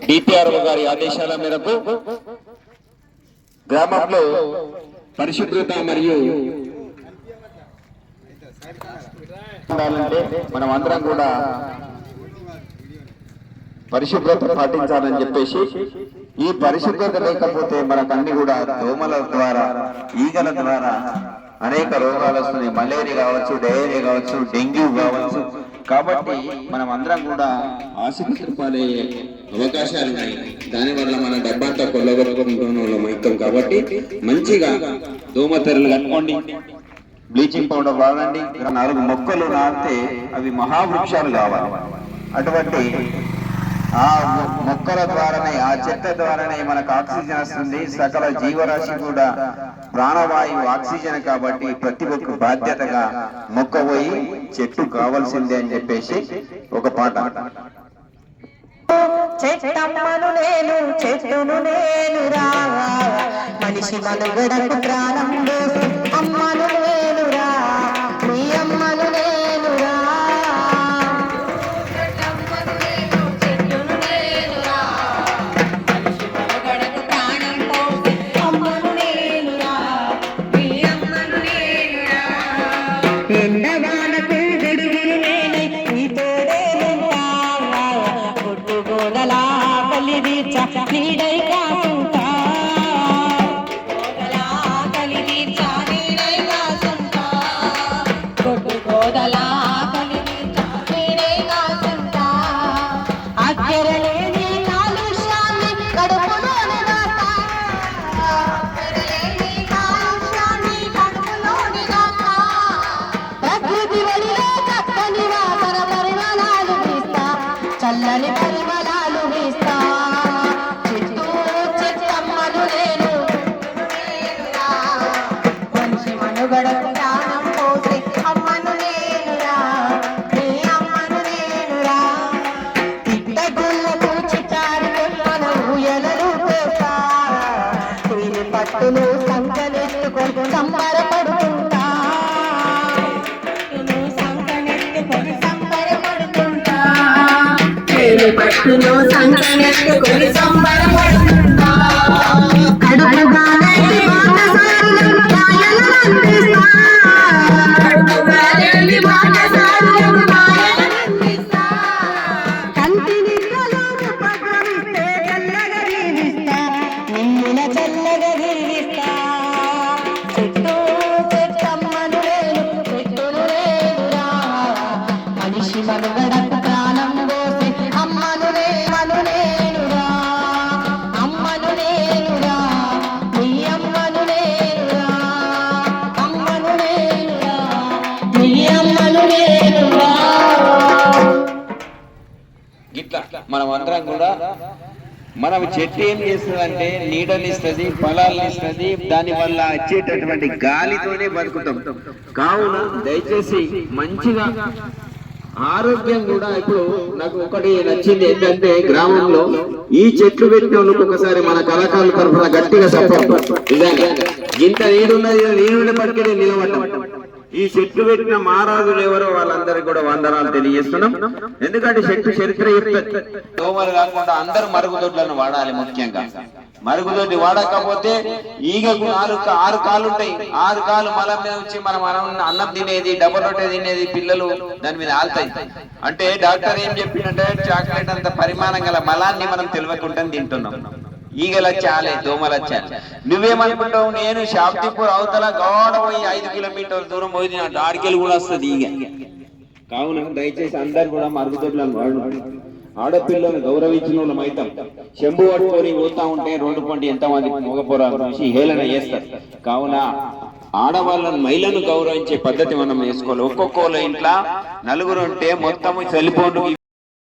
DPRO గారి ఆదేశాల మేరకు గ్రామంలో పరిశుభ్రత మరియు మనం అందరం కూడా పరిశుభ్రత పాటించాలని చెప్పేసి, ఈ పరిశుభ్రత లేకపోతే మనకన్నీ కూడా దోమల ద్వారా, ఈగల ద్వారా అనేక రోగాలు వస్తున్నాయి. మలేరియా కావచ్చు, డయేరియా కావచ్చు, డెంగ్యూ కావచ్చు. కాబట్టి మనం అందరం కూడా ఆసుపత్రి పాలయ్యే అవకాశాలు ఉన్నాయి. దానివల్ల మన డబ్బంతా కొల్లగొట్టుకుంటున్నాం. కాబట్టి మంచిగా దోమతెరలు కట్టుకోండి, బ్లీచింగ్ పౌడర్ వాడండి. 4 మొక్కలు నాటితే అవి మహావృక్షాలు కావాలి. అటువంటి ఆ మొక్కల ద్వారానే, ఆ చెట్ల ద్వారానే మనకు ఆక్సిజన్ వస్తుంది. సకల జీవరాశి కూడా ప్రాణవాయువు ఆక్సిజన్. కాబట్టి ప్రతి ఒక్క బాధ్యతగా మొక్క పోయి చెట్టు కావాల్సిందే అని చెప్పేసి ఒక పాట. చెట్టమ్మను నేను, చెట్టును నేను రా, మనిషి మనుగడకు ప్రాణం పోసి అమ్మను నేను రా, మీ అమ్మను నేను రా. ఎండవానకు గడుగులు నేనై నీ తోడే ఉంటా, గొడ్డుగోదలా కలిదీర్చ నీడై కాసుంటా, కలిదీర్చ నీడై కాసుంటా, గొడ్డుగోదలా కలిదీర్చ నీడై కాసుంటా. అక్కరలేని కాలుష్యాన్ని కడుపులోని దాకా, అక్కరలేని కాలుష్యాన్ని కడుపులోని దాకా, ప్రకృతి వడిలో చక్కని వాసన పరిమళాలు వీస్తా, చల్లని పరిమళాలు వీస్తా. చెట్టు చెట్టమ్మను నేను, మనిషి మనుగడకు ప్రాణం పోసి అమ్మను నేనురా, నీ అమ్మను నేనురా. తిట్టగుళ్ళకు చిటారు కొమ్మన ఊయలలు పేస్తా, తేనె పట్టును సంకనెత్తుకొని సంబరపడుతుంటా, పట్టును సంకనెత్తుకొని సంబరపడుతుంటా. కడుపుగానే బాటసారులకు మాయలను అందిస్తా, కడుపుగానే బాటసారులకు మాయలను అందిస్తా. కంటి నిద్రలో ఉపక్రమిస్తే చల్లగా జీవిస్తా, నిన్నుల చల్లగా జీవిస్తా. చెట్టు చెట్టమ్మను నేను, చెట్టును నేనురా, మనిషి మనుగడకు ప్రాణం పోసి అమ్మను నేనురా, అమ్మను నేనురా, నీ అమ్మను నేనురా, అమ్మను నేనురా, నీ అమ్మను నేనురా. ఇట్లా మనం అందరం కూడా, మనం చెట్టు ఏం చేస్తుందంటే నీడనిస్తుంది, ఫలాలు ఇస్తుంది. దాని వల్ల వచ్చేటటువంటి గాలితోనే బతుకుతాం. కావున దయచేసి మంచిగా ఆరోగ్యం కూడా. ఇప్పుడు నాకు ఒకటి నచ్చింది ఏంటంటే, గ్రామంలో ఈ చెట్లు పెట్టిన వాళ్ళకి ఒకసారి మన కళాకారుల తరఫున గట్టిగా సపోర్ట్. ఇంత నీడున్నది, నీళ్ళు పట్టుకుని నిలబడ్డం. ఈ చెట్లు పెట్టిన మహారాజులు ఎవరో వాళ్ళందరికీ కూడా వందనాలు తెలియజేస్తున్నాం. ఎందుకంటే చెట్టు చరిత్ర చెప్తుంది. దోమలు కాకుండా అందరూ మరుగుదొడ్లను వాడాలి. ముఖ్యంగా మరుగుదొడ్డి వాడకపోతే ఈగకు 6 కాళ్ళు ఉంటాయి. 6 కాళ్ళు మలం మీద వచ్చి మనం అన్నం తినేది, డబ్బు రొట్టె తినేది, పిల్లలు దాని మీద ఆల్తాయి. అంటే డాక్టర్ ఏం చెప్పిందంటే, చాక్లెట్ అంత పరిమాణం గల మలాన్ని మనం తెలియకుండా తింటున్నాం. ఈగలు వచ్చాలే, దోమలు వచ్చాలి. నువ్వేమనుకుంటావు? నేను షాప్తిపూర్ అవతల గోడ పోయి 5 కిలోమీటర్ల దూరం పోయి ఆడికెళ్ళి కూడా వస్తుంది ఈగ. కావున దయచేసి అందరు కూడా మరుగుదొడ్లను వాడు. ఆడపిల్లలను గౌరవించిన వాళ్ళం అవుతాం. చెంబు పట్టుకొని పోతా ఉంటే రోడ్డు పండి ఎంతమంది మగపోరాలు చూసి హేళన చేస్తారు. కావున ఆడవాళ్ళను, మహిళను గౌరవించే పద్ధతి మనం వేసుకోవాలి. ఒక్కొక్కళ్ళ ఇంట్లో 4 ఉంటే మొత్తం సెల్ ఫోన్